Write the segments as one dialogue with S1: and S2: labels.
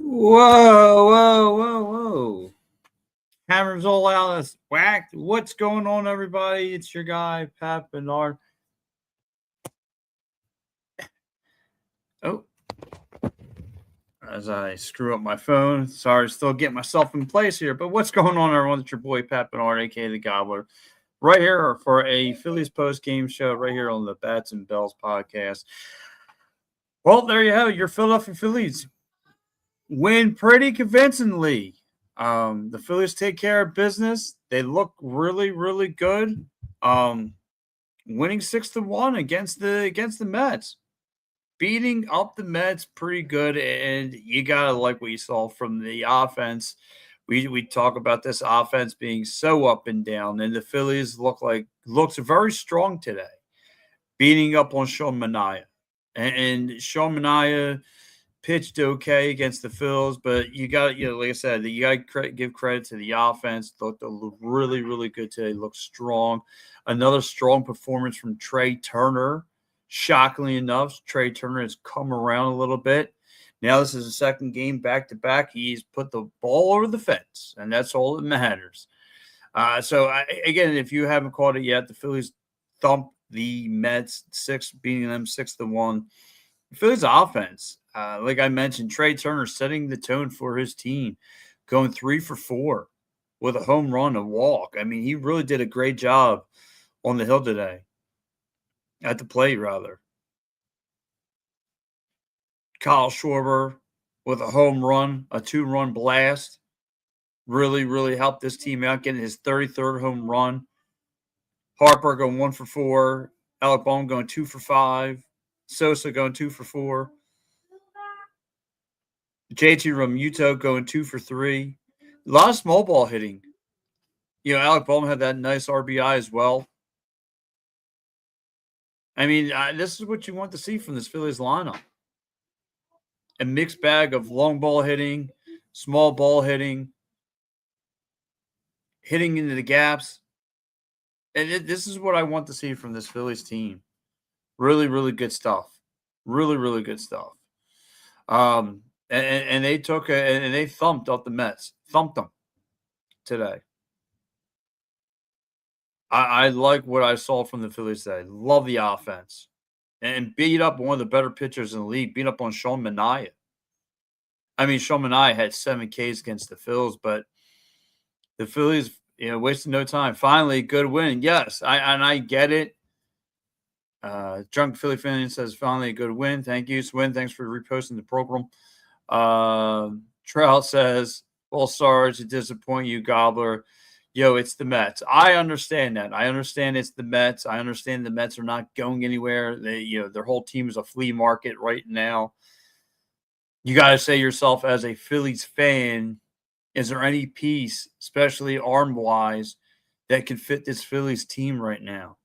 S1: Whoa, whoa, whoa, whoa. Hammers all out. That's whacked. What's going on, everybody? It's your guy, Pat Bernard. Oh, as I screw up my phone. Sorry, still getting myself in place here. But what's going on, everyone? It's your boy, Pat Bernard, a.k.a. The Gobbler. Right here for a Phillies post-game show right here on the Bats and Bells podcast. Well, there you have it. Your Philadelphia Phillies win pretty convincingly. The Phillies take care of business. They look really, really good. Winning 6-1 against the Mets, beating up the Mets pretty good, and you gotta like what you saw from the offense. We talk about this offense being so up and down, and the Phillies looks very strong today, beating up on Sean Manaea, and Sean Manaea pitched okay against the Phils, but you got like I said, you got to give credit to the offense. Looked really, really good today. Looked strong. Another strong performance from Trey Turner. Shockingly enough, Trey Turner has come around a little bit. Now this is the second game back to back. He's put the ball over the fence, and that's all that matters. Again, if you haven't caught it yet, the Phillies thumped the Mets beating them 6-1. The Phillies offense, like I mentioned, Trey Turner setting the tone for his team, going 3 for 4 with a home run, a walk. I mean, he really did a great job on the hill today, at the plate, rather. Kyle Schwarber with a home run, a 2-run blast, really, really helped this team out, getting his 33rd home run. Harper going 1 for 4, Alec Bohm going 2 for 5, Sosa going 2 for 4. JT Realmuto going 2 for 3. A lot of small ball hitting. Alec Bohm had that nice RBI as well. I mean, this is what you want to see from this Phillies lineup. A mixed bag of long ball hitting, small ball hitting into the gaps. And this is what I want to see from this Phillies team. Really, really good stuff. Really, really good stuff. And they took and they thumped up the Mets. Thumped them today. I like what I saw from the Phillies today. Love the offense. And beat up one of the better pitchers in the league. Beat up on Sean Manaea. I mean, Sean Manaea had 7 Ks against the Phils, but the Phillies, wasted no time. Finally, good win. Yes, I get it. Drunk Philly fan says, finally a good win. Thank you, Swin. Thanks for reposting the program. Trout says, well, sorry to disappoint you, Gobbler. It's the Mets. I understand that. I understand it's the Mets. I understand the Mets are not going anywhere. Their whole team is a flea market right now. You got to say yourself as a Phillies fan, is there any piece, especially arm-wise, that can fit this Phillies team right now?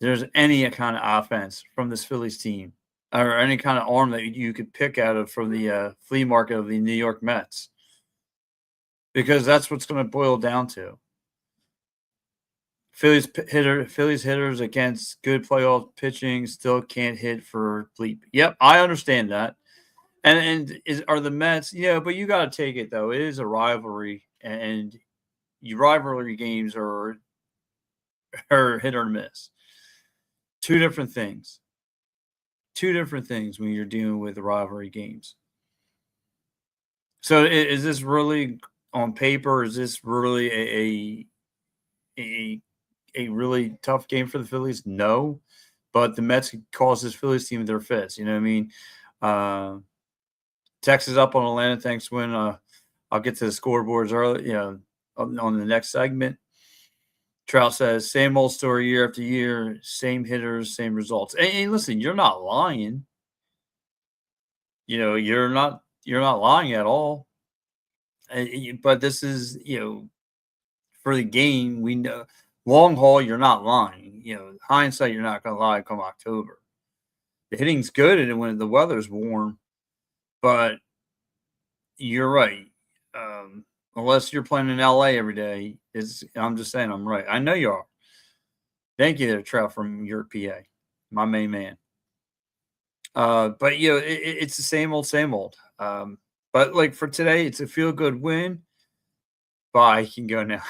S1: There's any kind of offense from this Phillies team or any kind of arm that you could pick out of from the flea market of the New York Mets, because that's what's going to boil down to. Phillies hitters against good playoff pitching still can't hit for bleep. Yep, I understand that. And are the Mets, but you got to take it, though. It is a rivalry, and rivalry games are hit or miss. Two different things when you're dealing with the rivalry games. So is this really on paper? Is this really a really tough game for the Phillies? No, but the Mets cause this Phillies team their fits. You know what I mean? Texas up on Atlanta. Thanks, Win. I'll get to the scoreboards early. On the next segment. Trout says, same old story year after year, same hitters, same results. And listen, you're not lying. You're not lying at all. But this is, for the game, we know long haul, you're not lying. Hindsight, you're not going to lie come October. The hitting's good and when the weather's warm, but you're right. Unless you're playing in LA every day, I'm just saying I'm right. I know you are. Thank you there, Trout from Europe, PA, my main man. But it's the same old, same old. But like for today, it's a feel good win. Bye, can go now.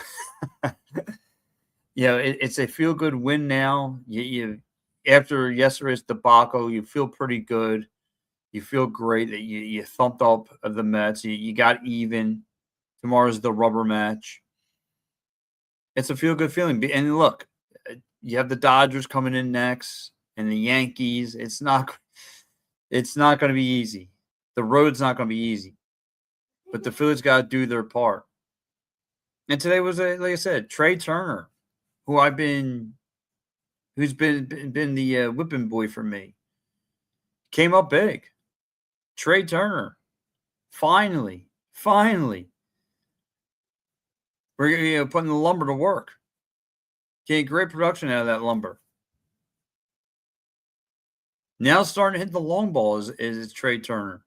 S1: It's a feel good win now. You after yesterday's debacle, you feel pretty good. You feel great that you thumped up the Mets. You got even. Tomorrow's the rubber match. It's a feel good feeling. And look, you have the Dodgers coming in next, and the Yankees. It's not going to be easy. The road's not going to be easy. But the Phillies got to do their part. And today was like I said, Trey Turner, who's been the whipping boy for me, came up big. Trey Turner, finally, we're putting the lumber to work. Getting great production out of that lumber. Now starting to hit the long ball is Trey Turner.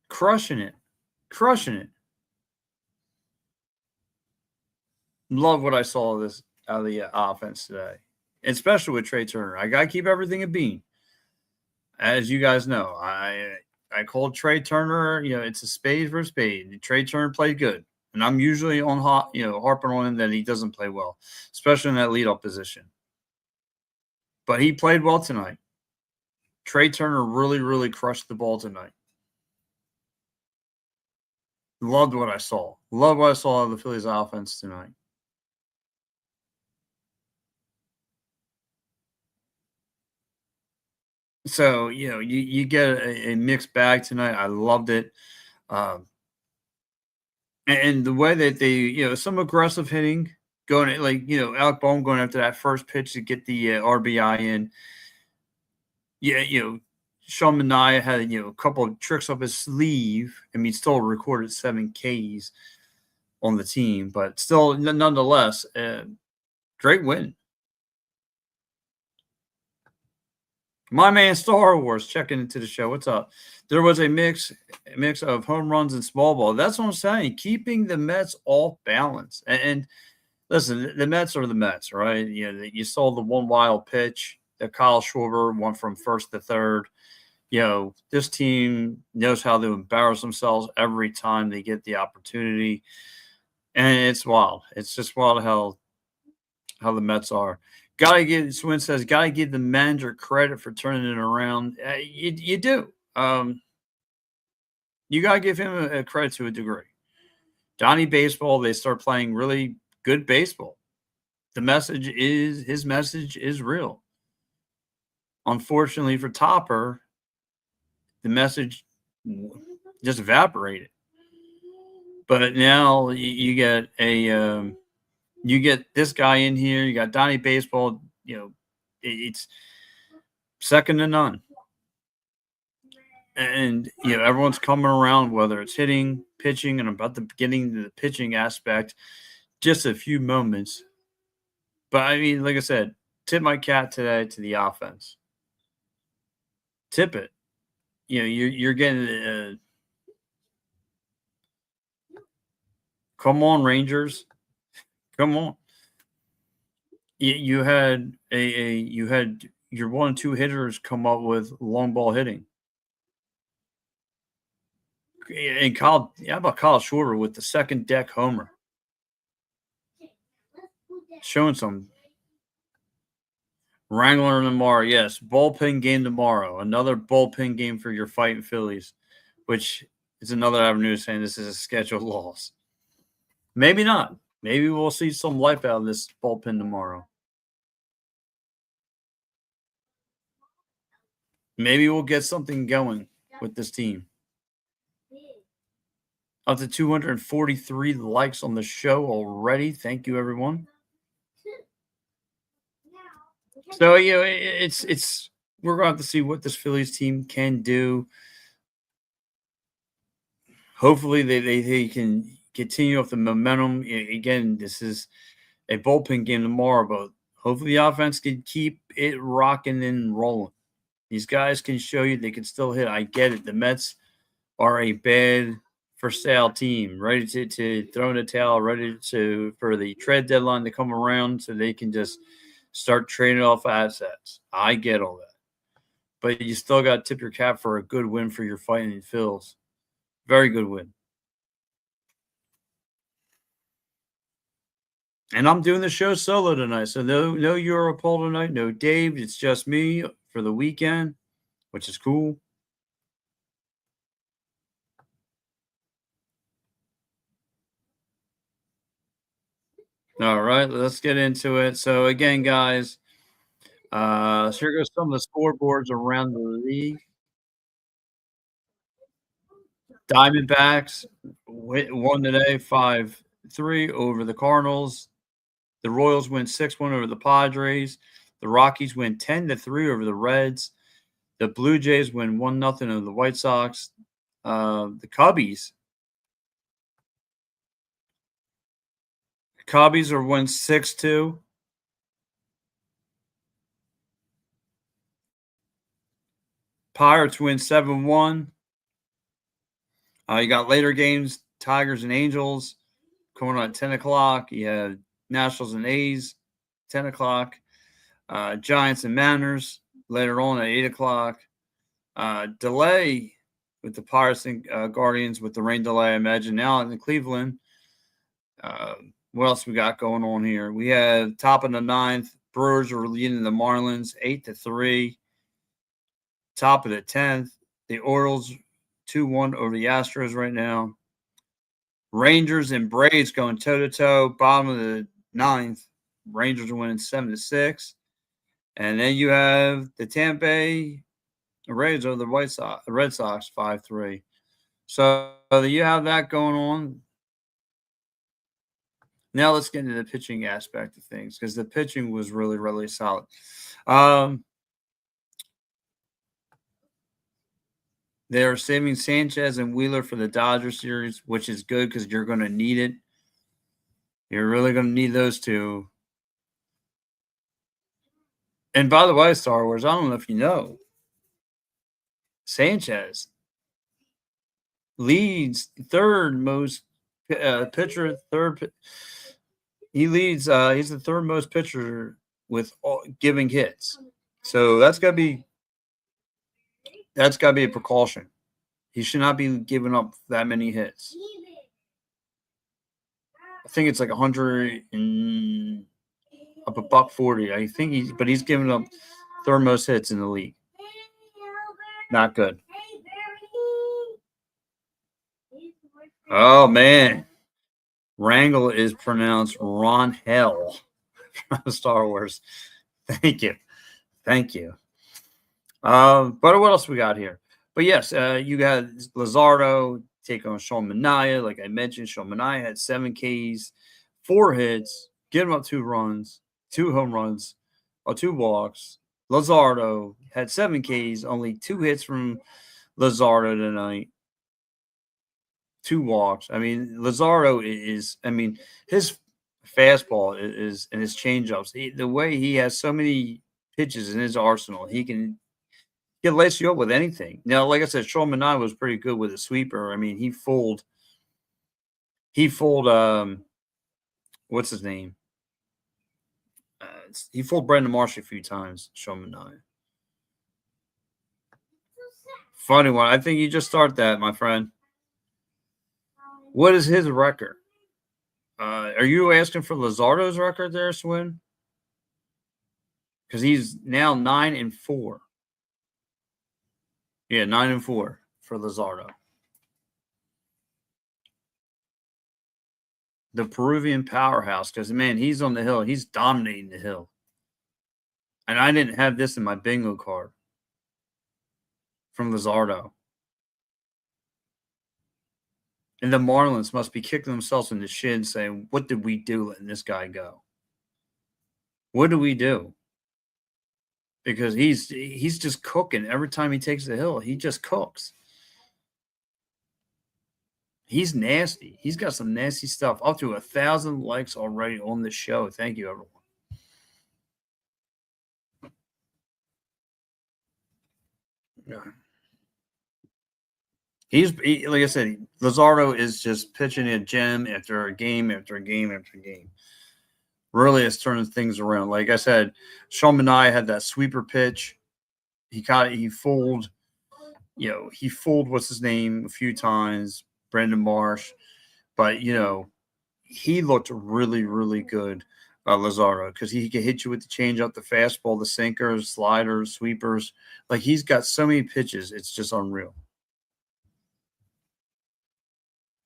S1: Crushing it. Love what I saw out of the offense today, especially with Trey Turner. I gotta keep everything a bean, as you guys know. I called Trey Turner. It's a spade for a spade. Trey Turner played good, and I'm usually on harping on him that he doesn't play well, especially in that leadoff position. But he played well tonight. Trey Turner really, really crushed the ball tonight. Loved what I saw. Loved what I saw of the Phillies offense tonight. So, you get a mixed bag tonight. I loved it. And the way that they, some aggressive hitting going Alec Bohm going after that first pitch to get the RBI in. Yeah, Sean Manaea had, a couple of tricks up his sleeve. I mean, still recorded 7 Ks on the team, but still, nonetheless, great win. My man Star Wars checking into the show. What's up? There was a mix of home runs and small ball. That's what I'm saying. Keeping the Mets off balance. And listen, the Mets are the Mets, right? You saw the one wild pitch that Kyle Schwarber went from first to third. This team knows how to embarrass themselves every time they get the opportunity. And it's wild. It's just wild how the Mets are. Swin says, gotta give the manager credit for turning it around. You do. You gotta give him a credit to a degree. Donnie Baseball, they start playing really good baseball. His message is real. Unfortunately for Topper, the message just evaporated. But now you get you get this guy in here. You got Donnie Baseball. It's second to none. And everyone's coming around, whether it's hitting, pitching, and about the getting to the pitching aspect. Just a few moments. But I mean, like I said, tip my cap today to the offense. Tip it. You're getting. Come on, Rangers. Come on. You had you had your 1 and 2 hitters come up with long ball hitting. And how about Kyle Schwarber with the second deck homer? Showing some. Wrangler tomorrow, yes. Bullpen game tomorrow. Another bullpen game for your fighting Phillies, which is another avenue of saying this is a scheduled loss. Maybe not. Maybe we'll see some life out of this bullpen tomorrow. Maybe we'll get something going with this team. Up to 243 likes on the show already. Thank you, everyone. So it's we're going to have to see what this Phillies team can do. Hopefully they can continue off the momentum. Again, this is a bullpen game tomorrow, but hopefully the offense can keep it rocking and rolling. These guys can show you they can still hit. I get it. The Mets are a bad for sale team, ready to throw in the towel, ready for the trade deadline to come around so they can just start trading off assets. I get all that. but you still got to tip your cap for a good win for your fighting Phils. Very good win. And I'm doing the show solo tonight, so no Europol tonight, no Dave. It's just me for the weekend, which is cool. All right, let's get into it. So again, guys, here goes some of the scoreboards around the league. Diamondbacks won today 5-3 over the Cardinals. The Royals win 6-1 over the Padres. The Rockies win 10-3 over the Reds. The Blue Jays win 1-0 over the White Sox. The Cubbies are win 6-2. Pirates win 7-1. You got later games, Tigers and Angels coming on at 10 o'clock. You have Nationals and A's, 10 o'clock. Giants and Mariners later on at 8 o'clock. Delay with the Pirates and Guardians with the rain delay, I imagine, now in Cleveland. What else we got going on here? We have top of the ninth. Brewers are leading the Marlins 8-3. Top of the 10th. The Orioles 2-1 over the Astros right now. Rangers and Braves going toe-to-toe. Bottom of the ninth. Rangers are winning 7-6. And then you have the Tampa Bay Rays over the Red Sox 5-3. So you have that going on. Now let's get into the pitching aspect of things because the pitching was really, really solid. They are saving Sanchez and Wheeler for the Dodgers series, which is good because you're going to need it. You're really going to need those two. And by the way, Star Wars, I don't know if you know, Sanchez leads third most pitcher. He leads. He's the third most pitcher with giving hits. So that's got to be a precaution. He should not be giving up that many hits. I think it's like 100 and up a $140. I think he's giving up third most hits in the league. Not good. Oh man, Wrangle is pronounced Ron Hell from Star Wars. Thank you. But what else we got here? But yes, you got Luzardo take on Sean Manaea. Like I mentioned, Sean Manaea had 7 Ks, 4 hits, give him up 2 runs, 2 home runs, or 2 walks. Luzardo had 7 Ks, only 2 hits from Luzardo tonight, 2 walks. I mean, Luzardo is, his fastball is and his changeups. The way he has so many pitches in his arsenal, he can lace you up with anything. Now, like I said, Sean Manaea was pretty good with a sweeper. I mean, he fooled what's his name? He fooled Brandon Marsh a few times, Sean Manaea. Funny one. I think you just start that, my friend. What is his record? Are you asking for Luzardo's record there, Swin? Because he's now 9-4. Yeah, 9-4 for Luzardo. The Peruvian powerhouse, because, man, he's on the hill. He's dominating the hill. And I didn't have this in my bingo card from Luzardo. And the Marlins must be kicking themselves in the shin saying, what did we do letting this guy go? What do we do? Because he's just cooking. Every time he takes the hill, he just cooks. He's nasty. He's got some nasty stuff. Up to 1,000 likes already on the show. Thank you, everyone. Yeah. Like I said, Luzardo is just pitching a gem after a game after a game after a game. Really is turning things around. Like I said, Sean Manaea had that sweeper pitch. he fooled, he fooled what's his name a few times, Brandon Marsh, but he looked really, really good, Lazaro, because he could hit you with the changeup, the fastball, the sinkers, sliders, sweepers. Like, he's got so many pitches, it's just unreal.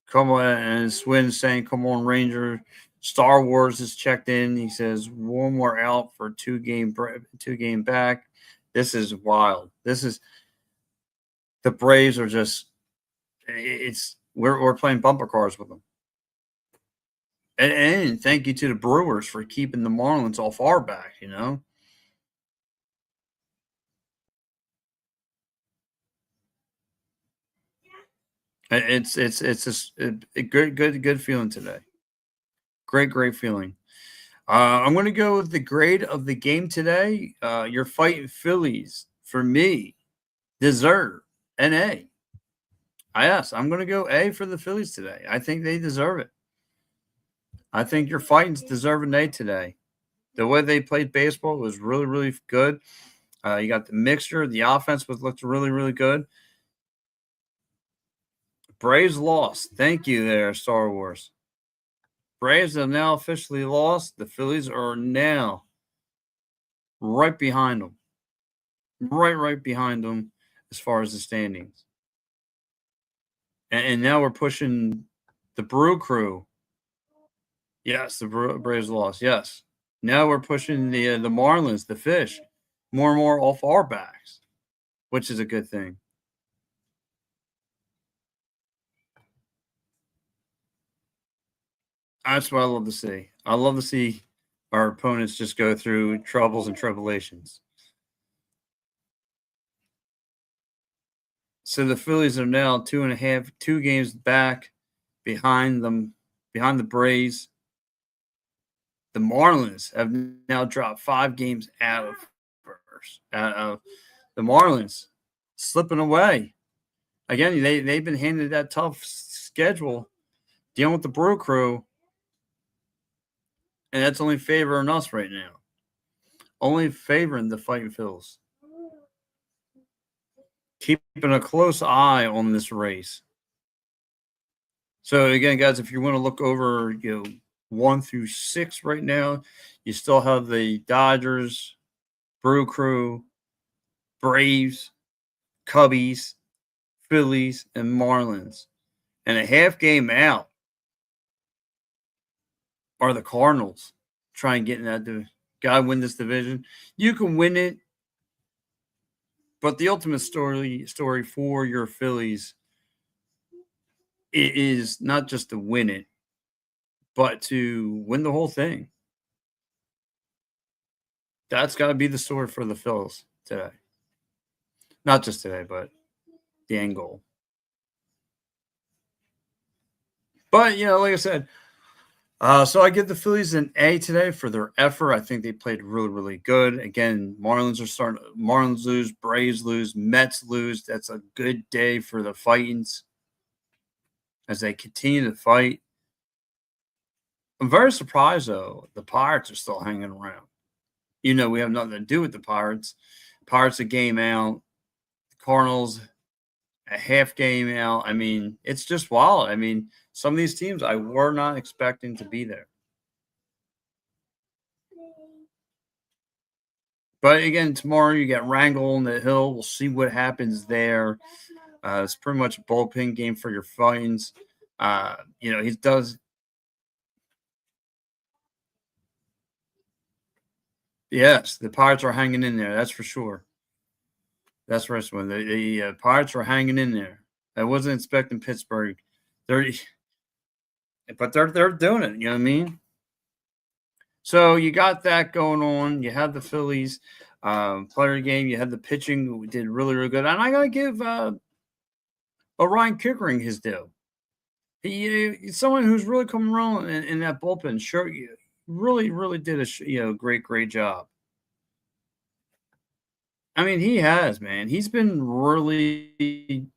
S1: Come on, and Swin saying, "Come on, Ranger." Star Wars is checked in. He says one more out for two game back. This is wild. This is the Braves are just. It's we're playing bumper cars with them. And thank you to the Brewers for keeping the Marlins off our back. It's just a good feeling today. Great feeling. I'm going to go with the grade of the game today. You're fighting Phillies for me. Deserve an A. Yes, I'm going to go A for the Phillies today. I think they deserve it. I think your Fightings deserve an A today. The way they played baseball was really, really good. You got the mixture. The offense looked really, really good. Braves lost. Thank you there, Star Wars. Braves have now officially lost. The Phillies are now right behind them. Right behind them as far as the standings. And now we're pushing the Brew Crew. Yes, the Braves lost. Yes. Now we're pushing the Marlins, the Fish, more and more off our backs, which is a good thing. That's what I love to see. I love to see our opponents just go through troubles and tribulations. So the Phillies are now 2 games back behind them, behind the Braves. The Marlins have now dropped 5 games out of first. The Marlins slipping away. Again, they've been handed that tough schedule, dealing with the Brew Crew, and that's only favoring us right now. Only favoring the Fighting Phils. Keeping a close eye on this race. So again, guys, if you want to look over, 1 through 6 right now, you still have the Dodgers, Brew Crew, Braves, Cubbies, Phillies, and Marlins. And a half game out are the Cardinals. Try and get in that gotta win this division. You can win it, but the ultimate story for your Phillies is not just to win it, but to win the whole thing. That's got to be the story for the Phils today. Not just today, but the end goal. But, like I said, so I give the Phillies an A today for their effort. I think they played really, really good. Again, Marlins lose, Braves lose, Mets lose. That's a good day for the Fightings as they continue to fight. I'm very surprised, though, the Pirates are still hanging around. We have nothing to do with the Pirates. Pirates a game out. Cardinals a half game out. I mean, it's just wild. I mean, some of these teams I were not expecting to be there. But again, tomorrow you get Wrangle on the hill. We'll see what happens there. It's pretty much a bullpen game for your Fightings. He does. Yes, the Pirates are hanging in there. That's for sure. That's the rest one. The Pirates are hanging in there. I wasn't expecting Pittsburgh. They're doing it. You know what I mean? So you got that going on. You have the Phillies player game. You have the pitching who did really, really good. And I got to give Ryan Kickering his due. He's someone who's really coming around in that bullpen. Sure, really, really did a great job. I mean, he has, man. He's been really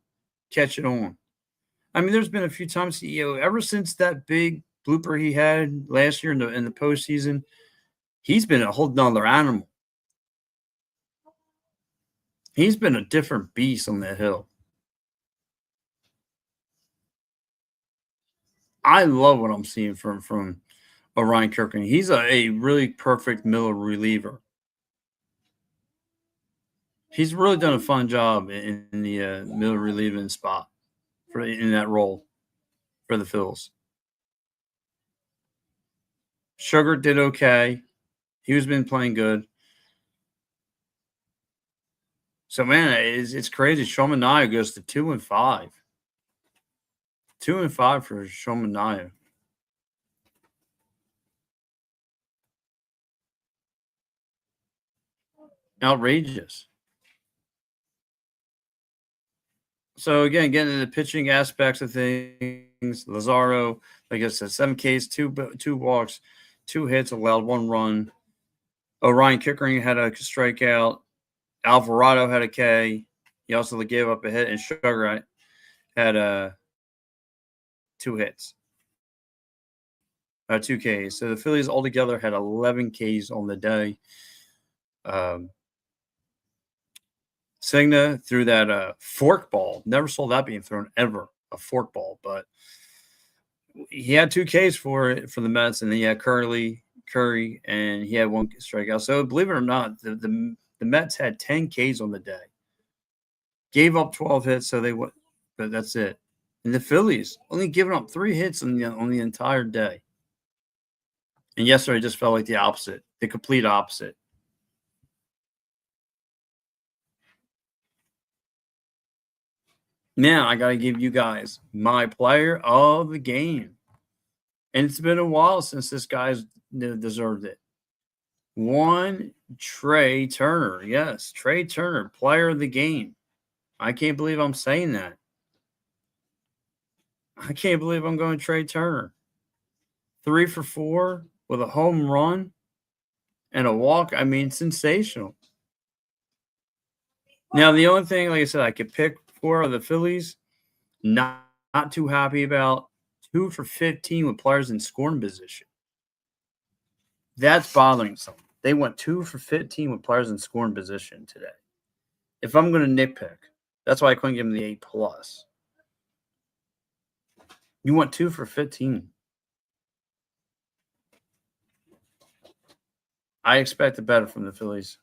S1: catching on. I mean, there's been a few times, ever since that big blooper he had last year in the postseason, he's been a whole nother animal. He's been a different beast on that hill. I love what I'm seeing from Orion Kirkland. He's a really perfect middle reliever. He's really done a fun job in the middle relieving spot for in that role for the Phils. Sugar did okay. He was been playing good. So man, it's crazy. Shomania goes to 2-5. 2-5 for Shomania. Outrageous. So again, getting into the pitching aspects of things, Lazaro, like I said, 7 Ks, two walks, 2 hits, allowed 1 run. Orion Kickering had a strikeout. Alvarado had a K. He also gave up a hit, and Sugar had 2 hits, 2 Ks. So the Phillies altogether had 11 Ks on the day. Signa threw that fork ball. Never saw that being thrown ever, a fork ball, but he had 2 Ks for it for the Mets, and then he had Curry, and he had 1 strikeout. So believe it or not, the Mets had 10 Ks on the day. Gave up 12 hits, so they went, but that's it. And the Phillies only giving up 3 hits on the entire day. And yesterday just felt like the opposite, the complete opposite. Now I got to give you guys my player of the game. And it's been a while since this guy's deserved it. Trey Turner. Yes, Trey Turner, player of the game. I can't believe I'm saying that. I can't believe I'm going Trey Turner. 3 for 4 with a home run and a walk. I mean, sensational. Now, the only thing, like I said, I could pick for the Phillies, not too happy about 2 for 15 with players in scoring position. That's bothering some. They went 2 for 15 with players in scoring position today. If I'm going to nitpick, that's why I couldn't give him the A+. You went 2 for 15. I expected better from the Phillies.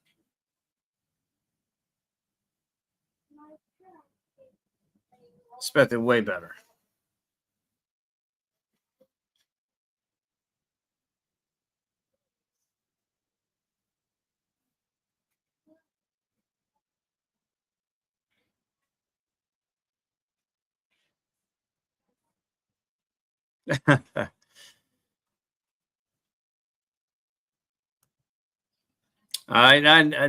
S1: Expected way better.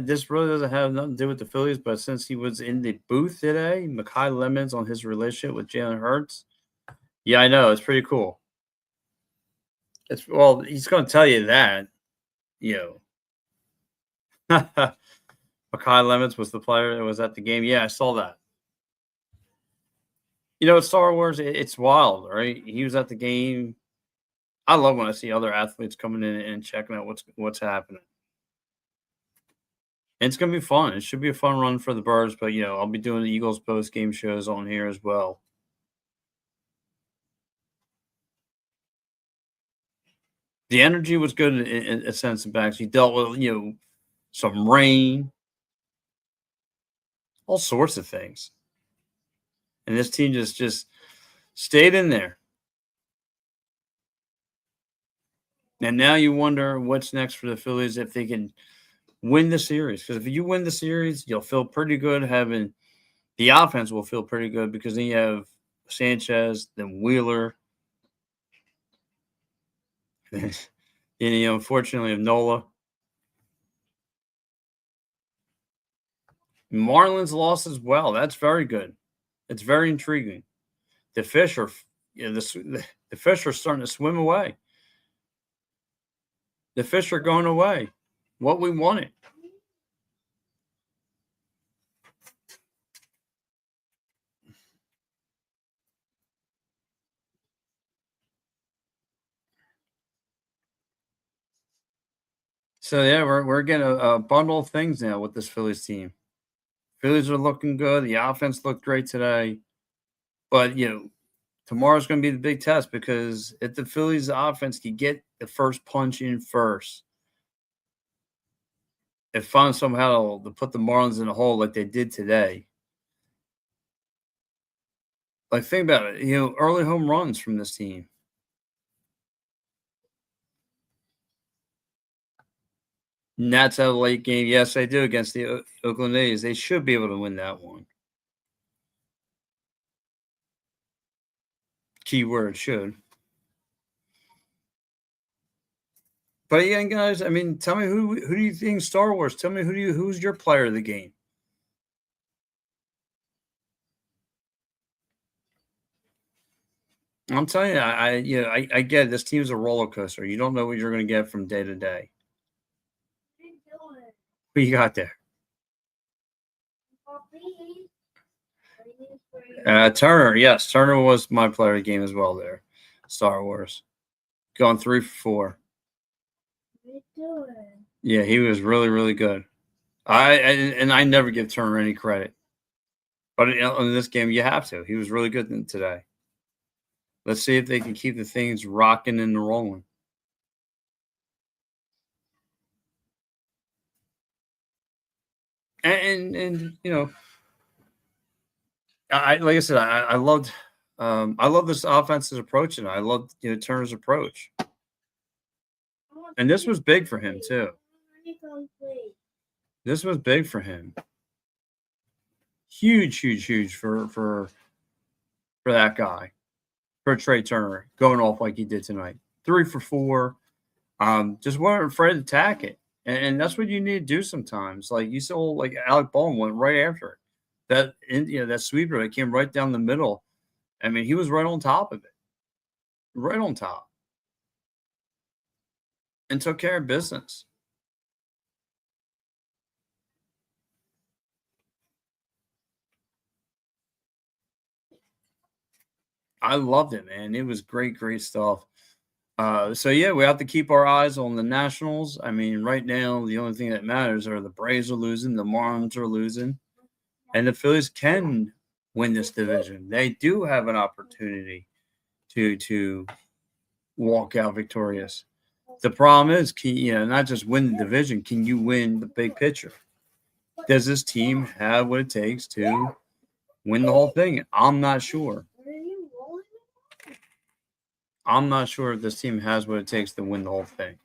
S1: This really doesn't have nothing to do with the Phillies, but since he was in the booth today, Makai Lemons on his relationship with Jalen Hurts. Yeah, I know. It's pretty cool. He's going to tell you that, you know. Makai Lemons was the player that was at the game. Yeah, I saw that. It's Star Wars. It's wild, right? He was at the game. I love when I see other athletes coming in and checking out what's happening. And it's gonna be fun. It should be a fun run for the Birds, but I'll be doing the Eagles post game shows on here as well. The energy was good in a sense of backs. He dealt with some rain, all sorts of things, and this team just stayed in there. And now you wonder what's next for the Phillies if they can win the series. Because if you win the series, you'll feel pretty good having the offense will feel pretty good because then you have Sanchez, then Wheeler, and unfortunately, of Nola. Marlins lost as well. That's very good. It's very intriguing. The fish are, the fish are starting to swim away. The fish are going away. What we wanted. So yeah, we're getting a bundle of things now with this Phillies team. Phillies are looking good. The offense looked great today. But, tomorrow's going to be the big test because if the Phillies offense can get the first punch in first, and find somehow to put the Marlins in a hole like they did today. Like, think about it. Early home runs from this team. Nats have a late game. Yes, they do against the Oakland A's. They should be able to win that one. Keyword should. But again, guys, I mean, tell me who do you think Star Wars? Tell me who's your player of the game? I'm telling you, I get it. This team's a roller coaster. You don't know what you're going to get from day to day. What you got there? Turner, yes, Turner was my player of the game as well. There, Star Wars, going 3 for 4. Yeah, he was really, really good. I never give Turner any credit, but in this game you have to. He was really good today. Let's see if they can keep the things rocking and rolling. And like I said, I loved this offense's approach, and I loved Turner's approach. And this was big for him too. This was big for him. Huge for that guy, for Trey Turner, going off like he did tonight. 3 for 4. Just weren't afraid to attack it. And that's what you need to do sometimes. Like you saw, like Alec Bowen went right after it. That sweeper that came right down the middle. I mean, he was right on top of it. Right on top. And took care of business. I loved it, man. It was great stuff. So yeah, we have to keep our eyes on the Nationals. I mean, right now the only thing that matters are the Braves are losing, the Marlins are losing, and the Phillies can win this division. They do have an opportunity to walk out victorious. The problem is, not just win the division. Can you win the big picture? Does this team have what it takes to win the whole thing? I'm not sure. I'm not sure if this team has what it takes to win the whole thing.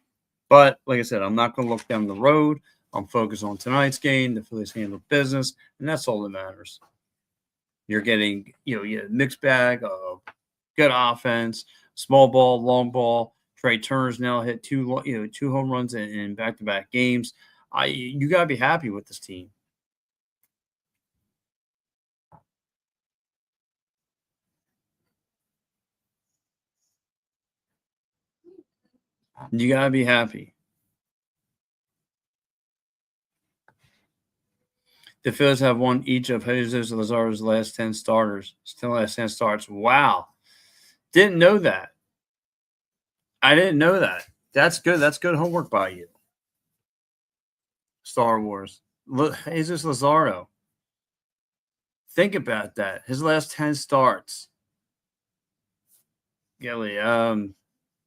S1: But like I said, I'm not going to look down the road. I'm focused on tonight's game. The Phillies handle business, and that's all that matters. You're getting, a mixed bag of good offense, small ball, long ball. Trey Turner's now hit 2 home runs in back-to-back games. You got to be happy with this team. You got to be happy. The Phillies have won each of Jesus Lazardo's last 10 starters. Still last 10 starts. Wow. Didn't know that. I didn't know that. That's good. That's good homework by you. Star Wars. Jesus Lazardo. Think about that. His last 10 starts. Gilly,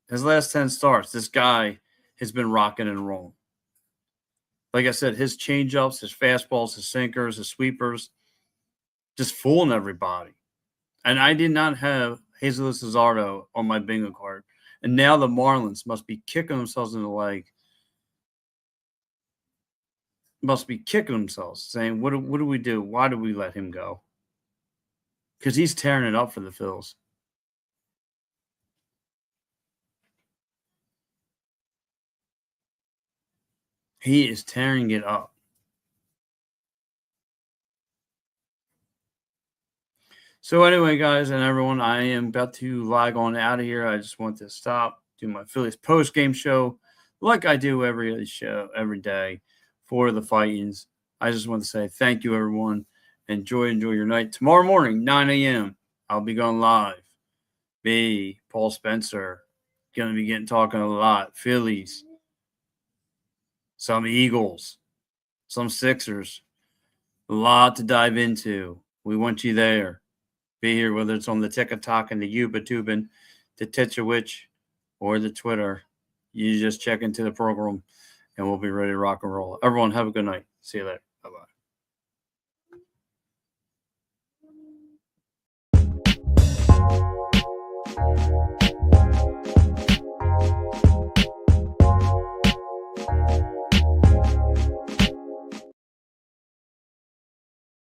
S1: his last 10 starts, this guy has been rocking and rolling. Like I said, his changeups, his fastballs, his sinkers, his sweepers, just fooling everybody. And I did not have Jesus Lazardo on my bingo card. And now the Marlins must be kicking themselves in the leg. Must be kicking themselves, saying, what do we do? Why do we let him go? Because he's tearing it up for the Phils. He is tearing it up. So anyway, guys and everyone, I am about to log on out of here. I just want to stop, do my Phillies post-game show like I do every day for the Fightings. I just want to say thank you, everyone. Enjoy your night. Tomorrow morning, 9 a.m., I'll be going live. Me, Paul Spencer, going to be talking a lot. Phillies, some Eagles, some Sixers. A lot to dive into. We want you there. Be here, whether it's on the TikTok and the YouTubing, the Titchewitch, or the Twitter. You just check into the program, and we'll be ready to rock and roll. Everyone, have a good night. See you later.